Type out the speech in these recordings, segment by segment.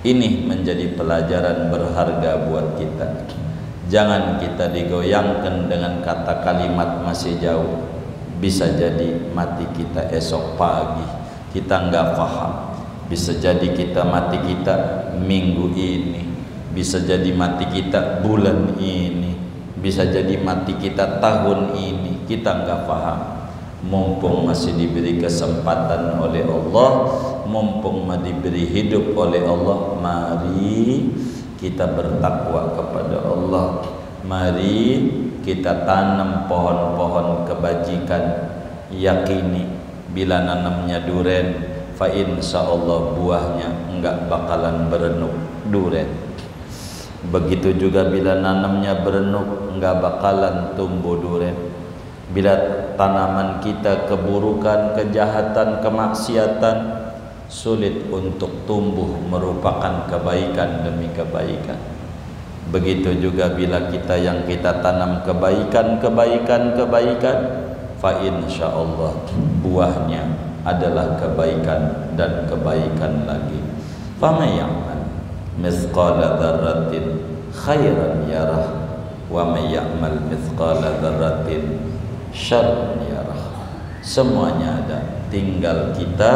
Ini menjadi pelajaran berharga buat kita. Jangan kita digoyangkan dengan kata kalimat masih jauh. Bisa jadi mati kita esok pagi, kita nggak paham. Bisa jadi kita mati kita minggu ini, bisa jadi mati kita bulan ini, bisa jadi mati kita tahun ini, kita nggak paham. Mumpung masih diberi kesempatan oleh Allah, mumpung masih diberi hidup oleh Allah, mari kita bertakwa kepada Allah. Mari kita tanam pohon-pohon kebajikan. Yakini bila nanamnya duren, fa insyaallah buahnya enggak bakalan berenuk duren. Begitu juga bila nanamnya berenuk, enggak bakalan tumbuh duren. Bila tanaman kita keburukan, kejahatan, kemaksiatan, sulit untuk tumbuh merupakan kebaikan demi kebaikan. Begitu juga bila kita yang kita tanam kebaikan, fa insyaallah buahnya adalah kebaikan dan kebaikan lagi. Faman ya'mal mithqala dzarratin khairan yarah wa may ya'mal mithqala dzarratin syarran yarah. Semuanya ada, tinggal kita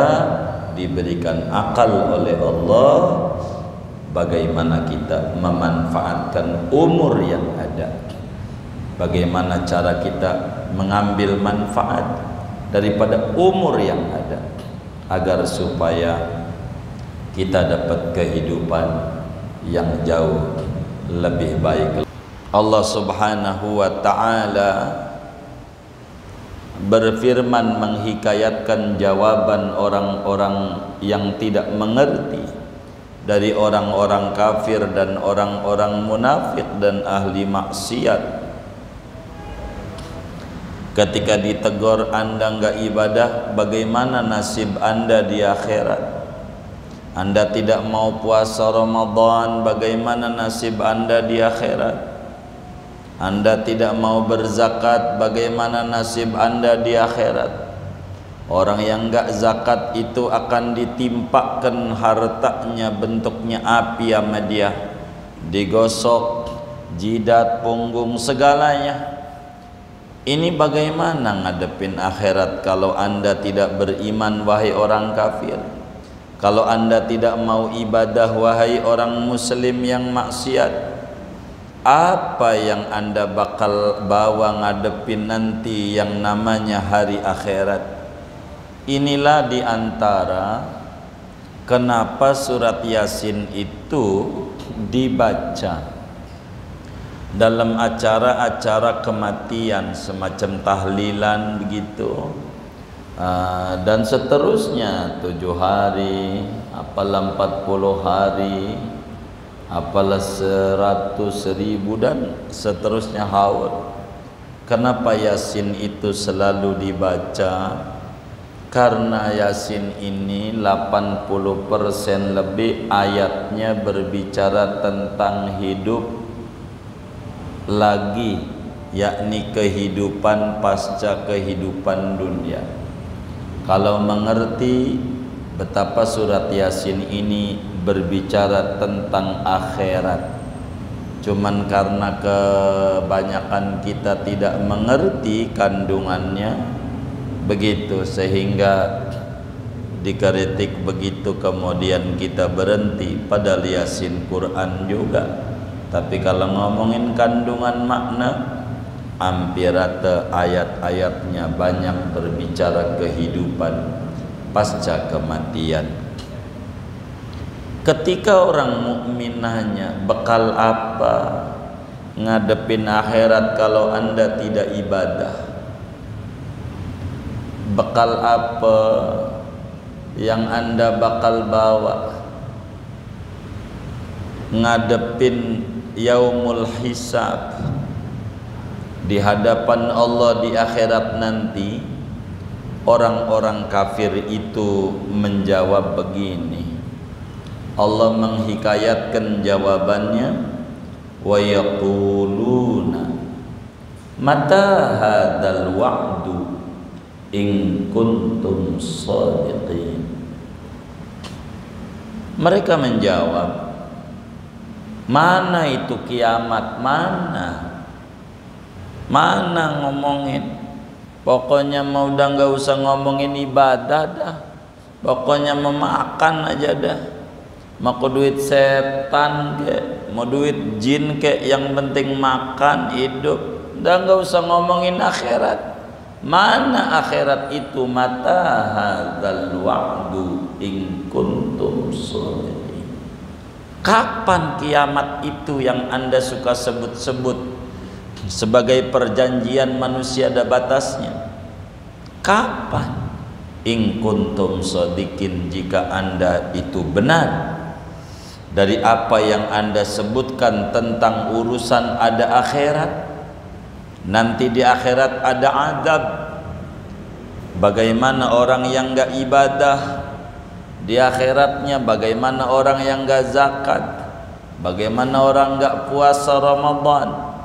diberikan akal oleh Allah bagaimana kita memanfaatkan umur yang ada, bagaimana cara kita mengambil manfaat daripada umur yang ada, agar supaya kita dapat kehidupan yang jauh lebih baik. Allah Subhanahu wa ta'ala berfirman menghikayatkan jawaban orang-orang yang tidak mengerti dari orang-orang kafir dan orang-orang munafik dan ahli maksiat. Ketika ditegur, Anda enggak ibadah, bagaimana nasib Anda di akhirat? Anda tidak mau puasa Ramadan, bagaimana nasib Anda di akhirat? Anda tidak mau berzakat, bagaimana nasib Anda di akhirat? Orang yang enggak zakat itu akan ditimpakan hartanya bentuknya api sama dia, digosok, jidat, punggung, segalanya. Ini bagaimana ngadepin akhirat kalau Anda tidak beriman, wahai orang kafir? Kalau Anda tidak mau ibadah, wahai orang muslim yang maksiat, apa yang Anda bakal bawa ngadepin nanti yang namanya hari akhirat? Inilah diantara kenapa surat Yasin itu dibaca dalam acara-acara kematian, semacam tahlilan begitu, dan seterusnya, 7 hari, apalah 40 hari, apalah 100.000 dan seterusnya haul. Kenapa Yasin itu selalu dibaca? Karena Yasin ini 80% lebih ayatnya berbicara tentang hidup lagi, yakni kehidupan pasca kehidupan dunia. Kalau mengerti betapa surat Yasin ini berbicara tentang akhirat, cuman karena kebanyakan kita tidak mengerti kandungannya begitu, sehingga dikritik begitu, kemudian kita berhenti. Padahal Yasin Quran juga, tapi kalau ngomongin kandungan makna, hampir rata ayat-ayatnya banyak berbicara kehidupan pasca kematian. Ketika orang mukmin nanya, bekal apa ngadepin akhirat kalau Anda tidak ibadah? Bekal apa yang Anda bakal bawa ngadepin yaumul hisab di hadapan Allah di akhirat nanti? Orang-orang kafir itu menjawab begini. Allah menghikayatkan jawabannya, wa yaquluna mata hadzal wa'du in kuntum shadiqin. Mereka menjawab, mana itu kiamat, mana ngomongin. Pokoknya mau udah nggak usah ngomongin ibadah dah, pokoknya memakan aja dah. Mau duit setan ke, mau duit jin ke, yang penting makan hidup. Udah nggak usah ngomongin akhirat. Mana akhirat itu? Mata hadzal wa'du in kuntum shadiqin. Kapan kiamat itu yang Anda suka sebut-sebut sebagai perjanjian manusia ada batasnya? Kapan? In kuntum shadiqin, jika Anda itu benar dari apa yang Anda sebutkan tentang urusan ada akhirat. Nanti di akhirat ada azab. Bagaimana orang yang enggak ibadah di akhiratnya, bagaimana orang yang enggak zakat, bagaimana orang enggak puasa Ramadan,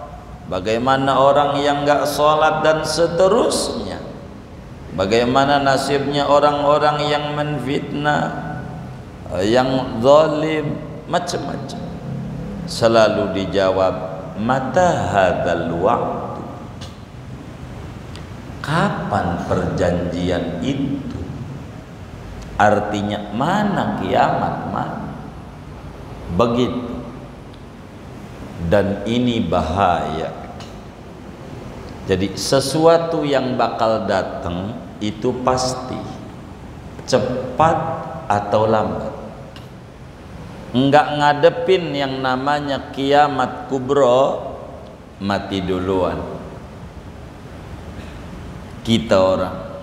bagaimana orang yang enggak sholat dan seterusnya. Bagaimana nasibnya orang-orang yang menfitnah, yang zalim, macam-macam. Selalu dijawab, mata hadzal wa'd. Kapan perjanjian itu? Artinya mana kiamat, mana? Begitu. Dan ini bahaya. Jadi sesuatu yang bakal datang itu pasti, cepat atau lambat. Enggak ngadepin yang namanya kiamat kubro, mati duluan kita orang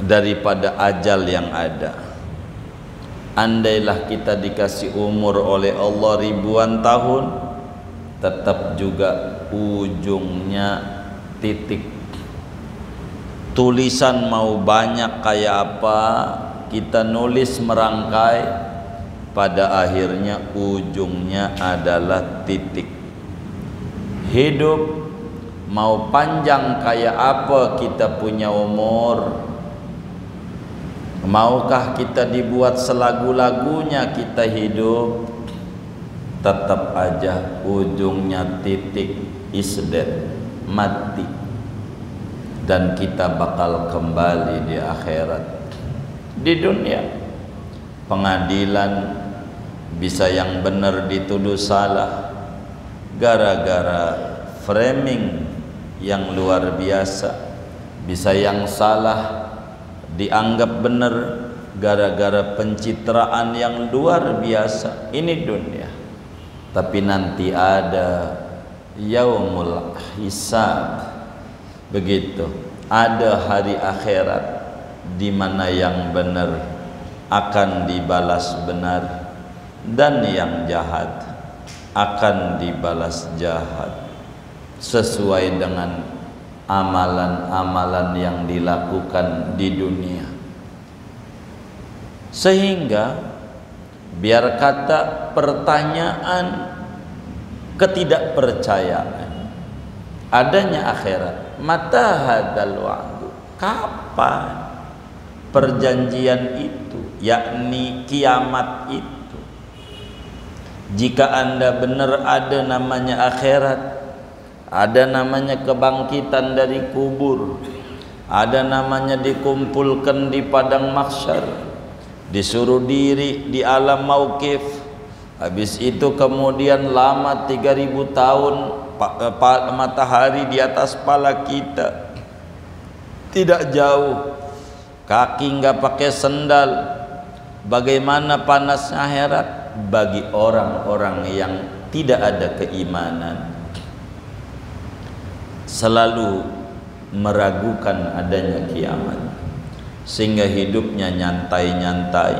daripada ajal yang ada. Andailah kita dikasih umur oleh Allah ribuan tahun, tetap juga ujungnya titik. Tulisan mau banyak kayak apa, kita nulis merangkai, pada akhirnya ujungnya adalah titik. Hidup mau panjang kayak apa kita punya umur, maukah kita dibuat selagu-lagunya kita hidup, tetap aja ujungnya titik, is dead, mati. Dan kita bakal kembali di akhirat. Di dunia pengadilan bisa yang benar dituduh salah gara-gara framing yang luar biasa, bisa yang salah dianggap benar gara-gara pencitraan yang luar biasa. Ini dunia. Tapi nanti ada yaumul hisab. Begitu. Ada hari akhirat di mana yang benar akan dibalas benar dan yang jahat akan dibalas jahat sesuai dengan amalan-amalan yang dilakukan di dunia. Sehingga biar kata pertanyaan ketidakpercayaan adanya akhirat, mata hadzal wa'du, kapan perjanjian itu, yakni kiamat itu? Jika Anda benar ada namanya akhirat, ada namanya kebangkitan dari kubur, ada namanya dikumpulkan di padang mahsyar, disuruh diri di alam mauqif, habis itu kemudian lama 3000 tahun matahari di atas kepala kita, tidak jauh, kaki nggak pakai sendal. Bagaimana panasnya akhirat bagi orang-orang yang tidak ada keimanan, selalu meragukan adanya kiamat, sehingga hidupnya nyantai-nyantai,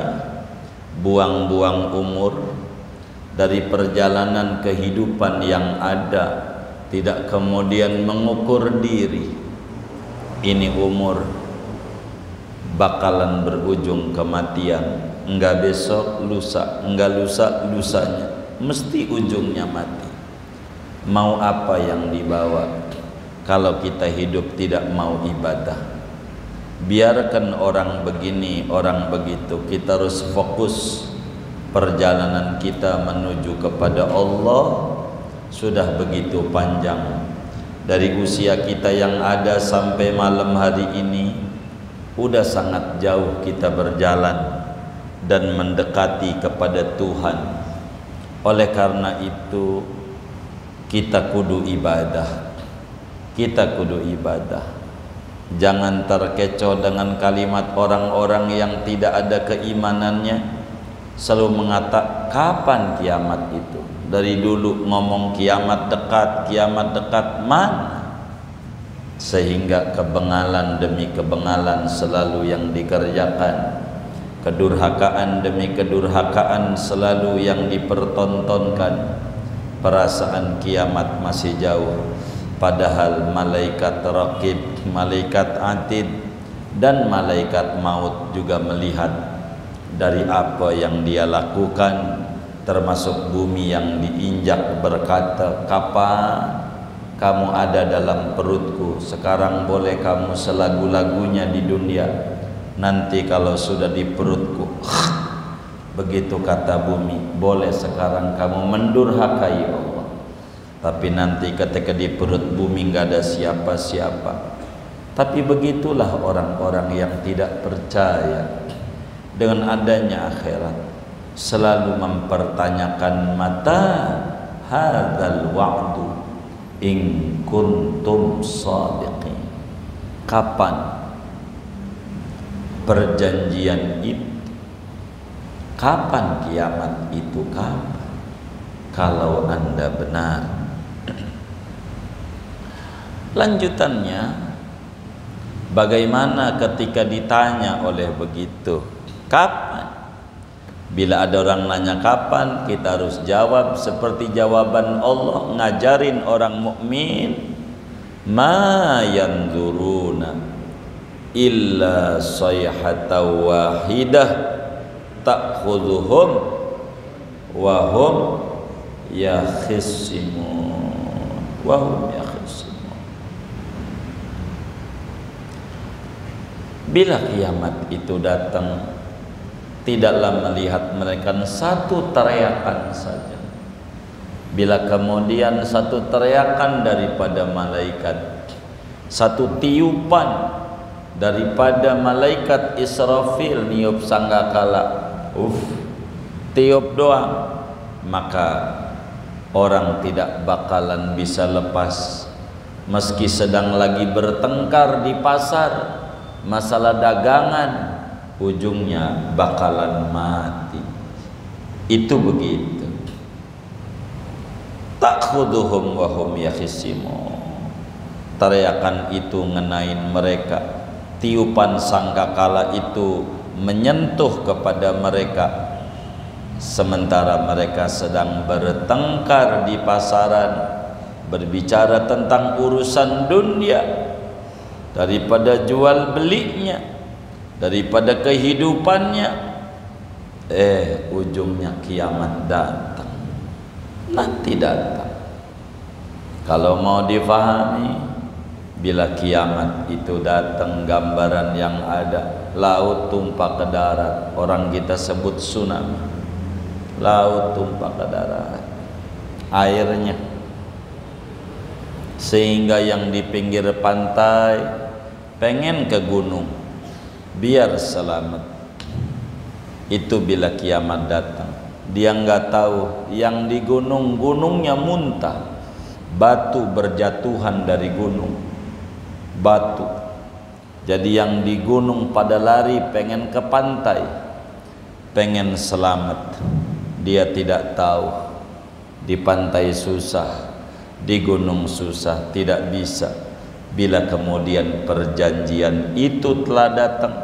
buang-buang umur dari perjalanan kehidupan yang ada, tidak kemudian mengukur diri, ini umur bakalan berujung kematian, enggak besok lusa, enggak lusa lusanya, mesti ujungnya mati. Mau apa yang dibawa kalau kita hidup tidak mau ibadah? Biarkan orang begini, orang begitu, kita harus fokus perjalanan kita menuju kepada Allah sudah begitu panjang. Dari usia kita yang ada sampai malam hari ini udah sangat jauh kita berjalan dan mendekati kepada Tuhan. Oleh karena itu kita kudu ibadah. Kita kudu ibadah. Jangan terkecoh dengan kalimat orang-orang yang tidak ada keimanannya, selalu mengatakan kapan kiamat itu. Dari dulu ngomong kiamat dekat, mana? Sehingga kebengalan demi kebengalan selalu yang dikerjakan, kedurhakaan demi kedurhakaan selalu yang dipertontonkan. Perasaan kiamat masih jauh, padahal malaikat raqib, malaikat atid, dan malaikat maut juga melihat dari apa yang dia lakukan, termasuk bumi yang diinjak, berkata, kapan kamu ada dalam perutku, sekarang boleh kamu selagu-lagunya di dunia, nanti kalau sudah di perutku, begitu kata bumi, boleh sekarang kamu mendurhakai Allah, tapi nanti ketika di perut bumi nggak ada siapa-siapa. Tapi begitulah orang-orang yang tidak percaya dengan adanya akhirat, selalu mempertanyakan mata hadzal wa'du in kuntum shadiqin. Kapan perjanjian itu? Kapan kiamat itu? Kapan? Kalau Anda benar. Lanjutannya, bagaimana ketika ditanya oleh begitu? Kapan? Bila ada orang nanya kapan, kita harus jawab seperti jawaban Allah ngajarin orang mukmin, ma yanzuruna illa sayhata wahidah ta'khudhuhum wa hum yakhisimun. Bila kiamat itu datang, tidaklah melihat mereka satu teriakan saja. Bila kemudian satu teriakan daripada malaikat, satu tiupan daripada malaikat Israfil niup sangkakala, tiup doang, maka orang tidak bakalan bisa lepas. Meski sedang lagi bertengkar di pasar masalah dagangan, ujungnya bakalan mati. Itu begitu. Ta'khudhuhum wa hum yakhisimun. Teriakan itu ngenain mereka, tiupan sangkakala itu menyentuh kepada mereka, sementara mereka sedang bertengkar di pasaran, berbicara tentang urusan dunia, daripada jual belinya, daripada kehidupannya. Ujungnya kiamat datang. Nanti datang. Kalau mau difahami, bila kiamat itu datang, gambaran yang ada, laut tumpah ke darat, orang kita sebut tsunami. Laut tumpah ke darat, airnya, sehingga yang di pinggir pantai pengen ke gunung biar selamat. Itu bila kiamat datang. Dia nggak tahu yang di gunung, gunungnya muntah, batu berjatuhan dari gunung, batu. Jadi yang di gunung pada lari pengen ke pantai, pengen selamat. Dia tidak tahu di pantai susah, di gunung susah, tidak bisa. Bila kemudian perjanjian itu telah datang,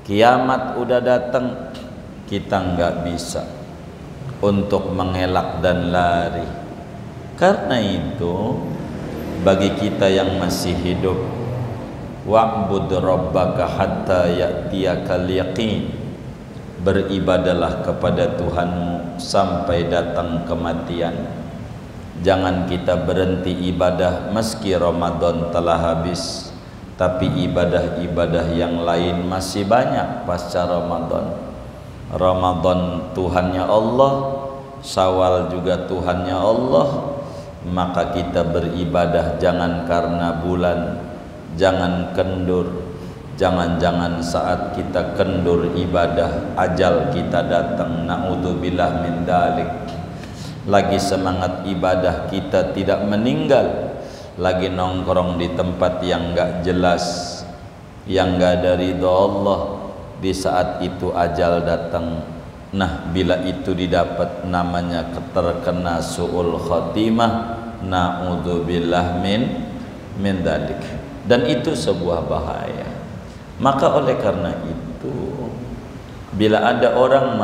kiamat udah datang, kita nggak bisa untuk mengelak dan lari. Karena itu bagi kita yang masih hidup, wa'bud rabbaka hatta ya'tiyakal yaqin, beribadalah kepada Tuhanmu sampai datang kematian. Jangan kita berhenti ibadah meski Ramadan telah habis, tapi ibadah-ibadah yang lain masih banyak pasca Ramadan. Ramadan Tuhannya Allah, Syawal juga Tuhannya Allah, maka kita beribadah jangan karena bulan, jangan kendur. Jangan-jangan saat kita kendur ibadah ajal kita datang, naudzubillah min dalik. Lagi semangat ibadah kita tidak meninggal, lagi nongkrong di tempat yang enggak jelas, yang enggak ada ridha Allah, di saat itu ajal datang. Nah, bila itu didapat namanya terkena su'ul khatimah, naudzubillah min dalik. Dan itu sebuah bahaya. Maka oleh karena itu, bila ada orang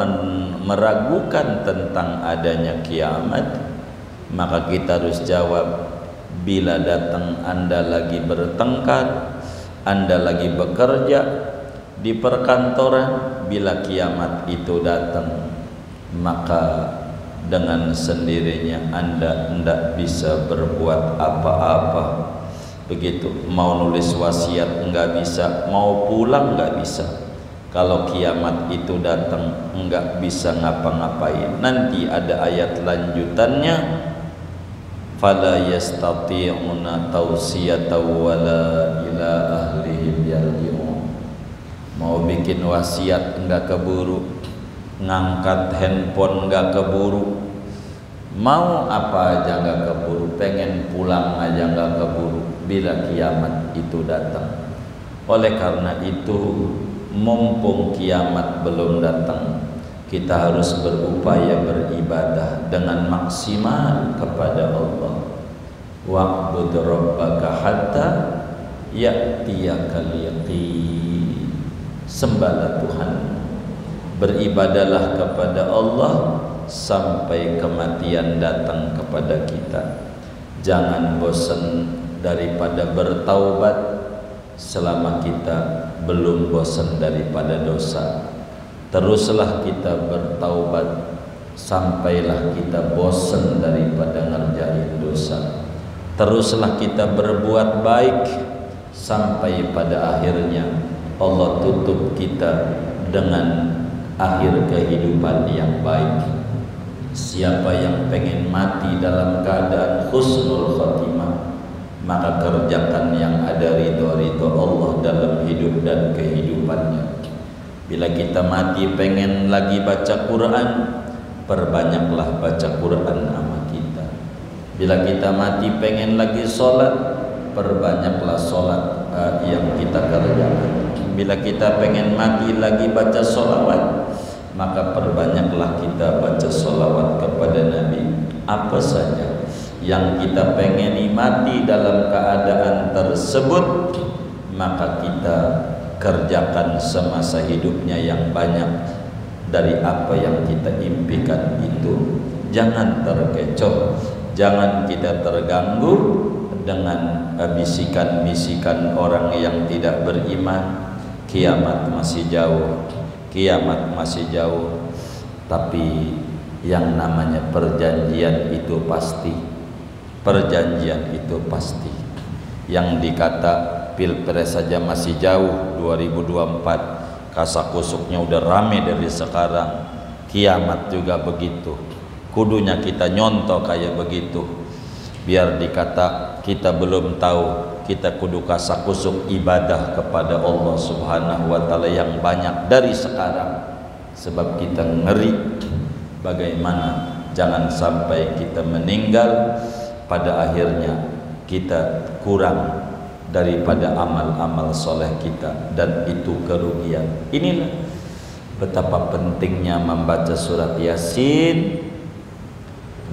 meragukan tentang adanya kiamat, maka kita harus jawab, bila datang Anda lagi bertengkar, Anda lagi bekerja di perkantoran, bila kiamat itu datang, maka dengan sendirinya Anda tidak bisa berbuat apa-apa. Begitu, mau nulis wasiat enggak bisa, mau pulang enggak bisa. Kalau kiamat itu datang enggak bisa ngapa-ngapain. Nanti ada ayat lanjutannya, fala yastati'una tawsiyata wala ila ahlihim yarji'un. Mau bikin wasiat enggak keburu, ngangkat handphone enggak keburu, mau apa aja enggak keburu, pengen pulang aja enggak keburu bila kiamat itu datang. Oleh karena itu, mumpung kiamat belum datang, kita harus berupaya beribadah dengan maksimal kepada Allah. Wa'bud rabbaka hatta ya'tiyakal yaqin. Sembahlah Tuhan, beribadalah kepada Allah sampai kematian datang kepada kita. Jangan bosan daripada bertaubat selama kita belum bosan daripada dosa. Teruslah kita bertaubat sampailah kita bosan daripada ngerjain dosa. Teruslah kita berbuat baik sampai pada akhirnya Allah tutup kita dengan akhir kehidupan yang baik. Siapa yang pengen mati dalam keadaan husnul khotimah, maka kerjakan yang ada ridho-ridho Allah dalam hidup dan kehidupannya. Bila kita mati pengen lagi baca Quran, perbanyaklah baca Quran sama kita. Bila kita mati pengen lagi sholat, perbanyaklah sholat yang kita kerjakan. Bila kita pengen mati lagi baca sholawat, maka perbanyaklah kita baca sholawat kepada Nabi. Apa saja yang kita pengeni mati dalam keadaan tersebut, maka kita kerjakan semasa hidupnya yang banyak dari apa yang kita impikan itu. Jangan terkecoh, jangan kita terganggu dengan bisikan-bisikan orang yang tidak beriman. Kiamat masih jauh, kiamat masih jauh, tapi yang namanya perjanjian itu pasti. Perjanjian itu pasti. Yang dikata pilpres saja masih jauh 2024, kasakusuknya udah rame dari sekarang. Kiamat juga begitu. Kudunya kita nyontoh kayak begitu. Biar dikata kita belum tahu, kita kudu kasakusuk ibadah kepada Allah Subhanahu wa taala yang banyak dari sekarang. Sebab kita ngeri bagaimana jangan sampai kita meninggal pada akhirnya kita kurang daripada amal-amal soleh kita, dan itu kerugian. Inilah betapa pentingnya membaca surat Yasin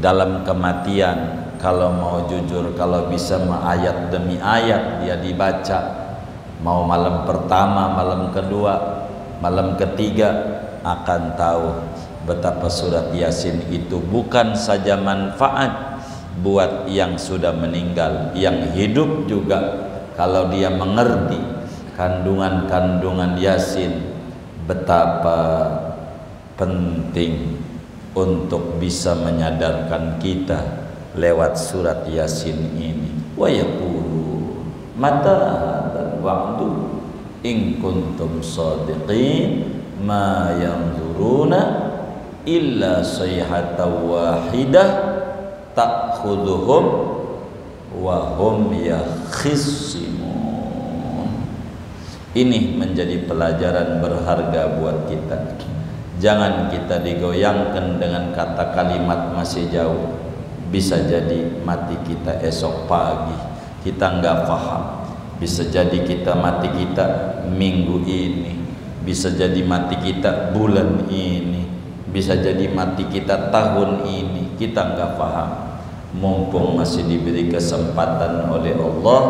dalam kematian. Kalau mau jujur, kalau bisa ayat demi ayat dia dibaca, mau malam pertama, malam kedua, malam ketiga, akan tahu betapa surat Yasin itu bukan saja manfaat buat yang sudah meninggal, yang hidup juga. Kalau dia mengerti kandungan-kandungan Yasin, betapa penting untuk bisa menyadarkan kita lewat surat Yasin ini. Wa yaqulu mata hadzal wa'du in kuntum shadiqin ma yanzuru yanzuruna illa sayhatan wahidah ta'khudhuhum wa hum yakhisimun. Ini menjadi pelajaran berharga buat kita. Jangan kita digoyangkan dengan kata kalimat masih jauh. Bisa jadi mati kita esok pagi, kita nggak paham. Bisa jadi kita mati kita minggu ini, bisa jadi mati kita bulan ini, bisa jadi mati kita tahun ini, kita nggak paham. Mumpung masih diberi kesempatan oleh Allah,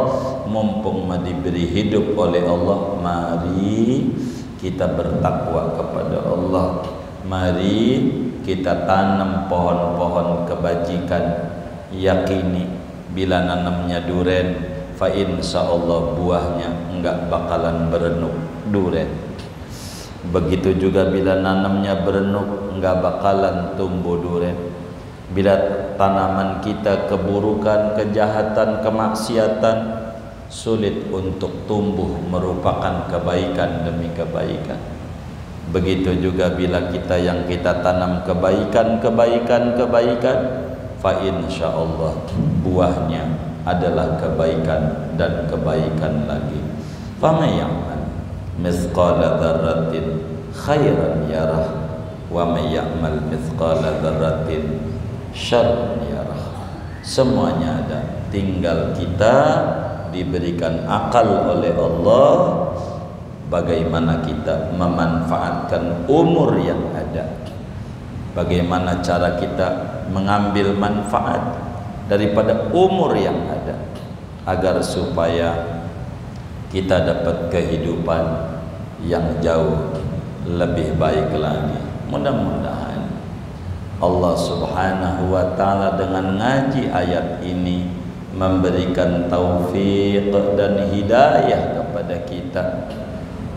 mumpung masih diberi hidup oleh Allah, mari kita bertakwa kepada Allah. Mari kita tanam pohon-pohon kebajikan. Yakini bila nanamnya duren, fa insyaallah buahnya enggak bakalan berenuk duren. Begitu juga bila nanamnya berenuk, enggak bakalan tumbuh duren. Bila tanaman kita keburukan, kejahatan, kemaksiatan, sulit untuk tumbuh merupakan kebaikan demi kebaikan. Begitu juga bila kita yang kita tanam kebaikan, fa insyaallah buahnya adalah kebaikan dan kebaikan lagi. Faman ya'mal mithqala dzarratin khairan yarah wa may ya'mal mithqala dzarratin syarran yarah. Semuanya ada, tinggal kita diberikan akal oleh Allah bagaimana kita memanfaatkan umur yang ada, bagaimana cara kita mengambil manfaat daripada umur yang ada, agar supaya kita dapat kehidupan yang jauh lebih baik lagi. Mudah-mudahan Allah Subhanahu wa ta'ala dengan ngaji ayat ini memberikan taufik dan hidayah kepada kita.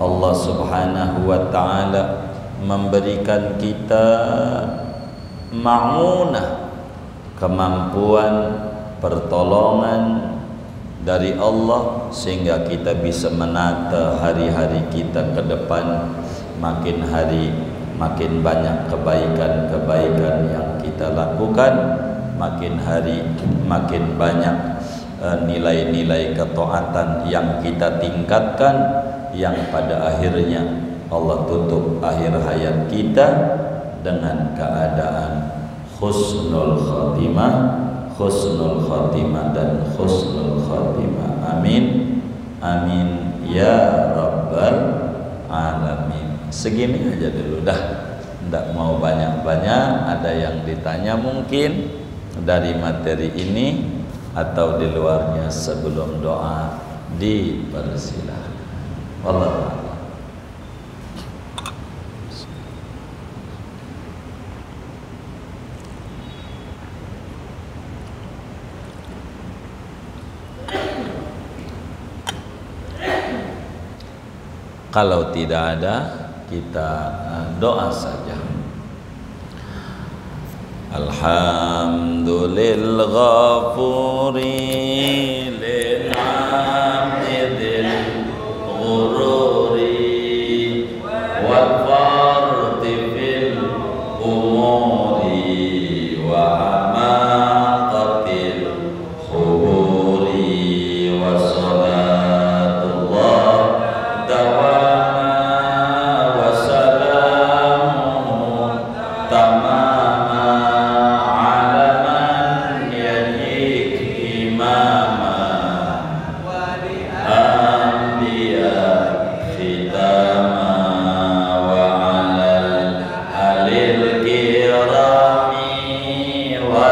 Allah Subhanahu wa ta'ala memberikan kita ma'unah, kemampuan, pertolongan dari Allah, sehingga kita bisa menata hari-hari kita ke depan. Makin hari makin banyak kebaikan-kebaikan yang kita lakukan, makin hari makin banyak nilai-nilai ketaatan yang kita tingkatkan, yang pada akhirnya Allah tutup akhir hayat kita dengan keadaan husnul khatimah, husnul khatimah dan husnul khatimah. Amin, amin ya rabbal alamin. Segini aja dulu dah, tidak mau banyak-banyak. Ada yang ditanya mungkin dari materi ini atau di luarnya, sebelum doa dipersilahkan. Wallahu a'lam. Kalau tidak ada, kita doa saja. Alhamdulillah ghafuri lil hamidil ghururi wal fardi fil umuri wa amaqatil khuburi wa salatullah dawama wa salamu tamama ala man yajik imama anbiya khitama wa alal alil kirami wa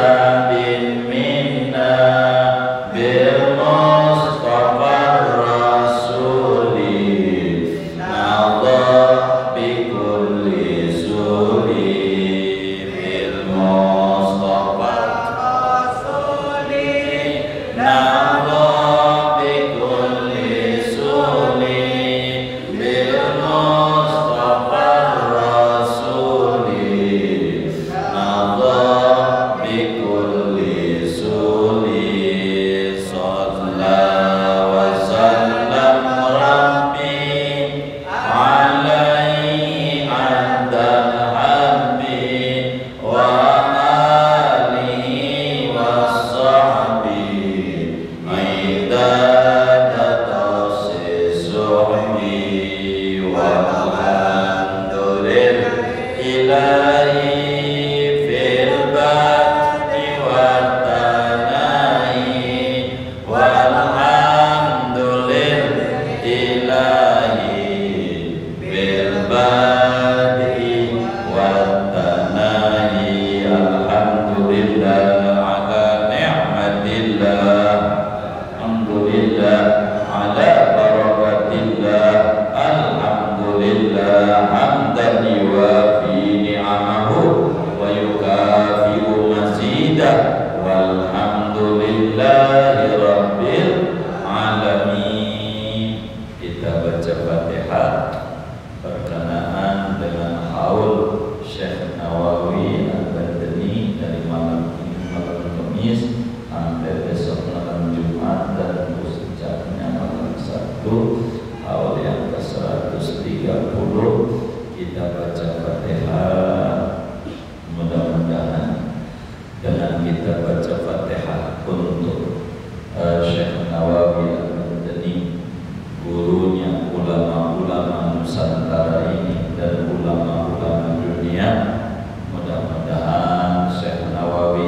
hisabin minna bil Mustafa Rasuli nadha bi kulli suli bil Mustafa Rasuli nadha bi kulli suli bil Mustafa Rasuli nadha bi kulli suli salla wa sallam rabbi alaihi adal habbi wa alihi wa sahbihi aidat suhbi walhamdulillah ilahi fil bati wa tanahi walhamdulillah ilahi fil bati wa tanahi alhamdulillah ala ni'matillah alhamdulillah ala barakatillah alhamdulillah hamdan yuwafi ni'amahu wa yukafi'u mazidah walhamdulillahi rabbil alamin. Kita baca Fatihah berkenaan dengan haul Syekh Nawawi Al-Badani dari malam ini, malam Kamis sampai besok malam Jumat, dan puncaknya malam Sabtu, haul yang ke-130. Kita baca Fatihah. Mudah-mudahan dengan kita baca Fatihah untuk Syekh Nawawi Al-Badani, gurunya ulama-ulama Nusantara ini dan ulama-ulama dunia, mudah-mudahan Syekh Nawawi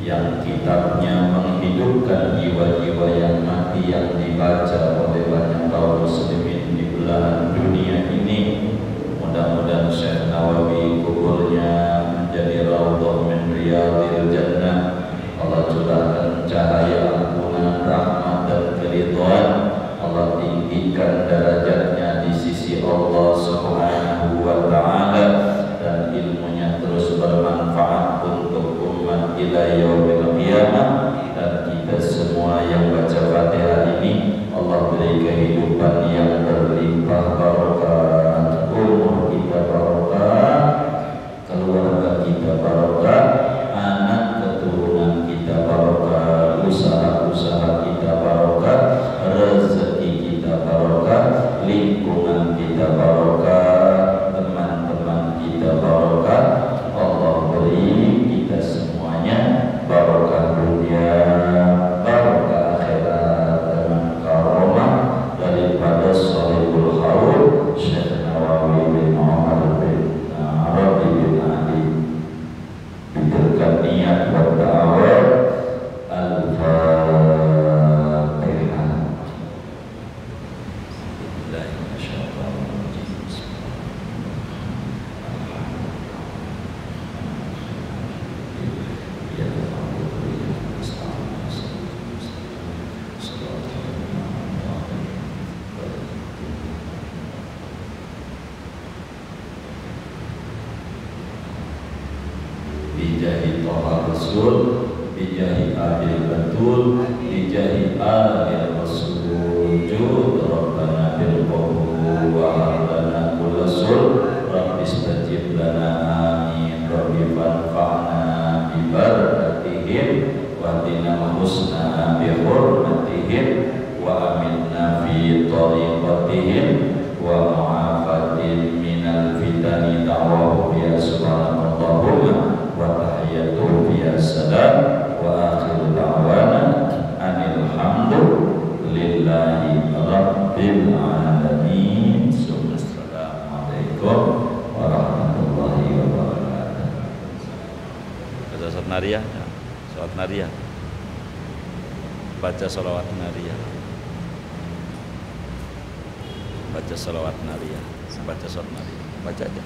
yang kitabnya menghidupkan jiwa-jiwa yang mati, yang dibaca oleh banyak kaum muslimin di belahan dunia ini, mudah-mudahan Syekh Nawawi kuburnya menjadi raudhah min riyadil jannah. Allah curahkan cahaya ampunan, rahmat dan keridhaan. Allah tinggikan derajatnya di sisi Allah Subhanahu wa ta'ala, dan ilmunya terus bermanfaat untuk umat ila yaumil qiyamah. Dan kita semua yang baca Fatihah ini, Allah beri kehidupan yang berlimpah barokah, umur kita barokah, keluarga kita barokah, anak keturunan kita barokah, usaha-usaha kita barokah, rezeki kita barokah, lingkungan kita barokah, teman-teman kita barokah. Allah beri kita semuanya barokah dunia, barokah akhirat, dengan karomah daripada Sahibul Haul Syekh Nawawi bin Muhammad bin Arabi bin Ali. Bitilkan niat wa ta'awad. Al-Fatihah. Bijahi Toha Rasul, bijahi Adil Batul, bijahi Adil Rasul, Jud Rabbana bil qabul wa hablana kulla sul, Rabbi istajib lana amin, Rabbi fanfa'na bi barakatihim wa hdina husna bi hurmatihim wa aminna fi tariqatihim wa mu'afatin minal fitani da'wahu ya subhanallahumma wa tahiyyatuhu ya salam wa akhiru da'wana anil hamdulillahi rabbil alamin. Assalamualaikum warahmatullahi wabarakatuh. Baca salawat nariyah, salawat nariyah. Baca salawat nariyah. Baca salawat nariyah. Baca salawat nariyah. Baca aja.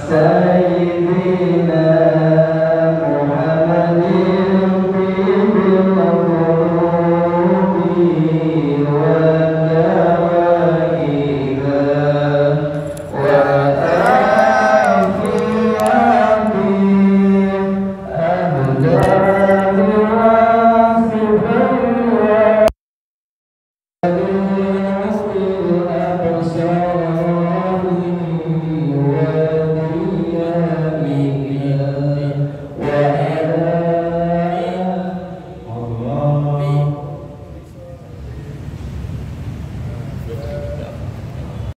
Sayyidina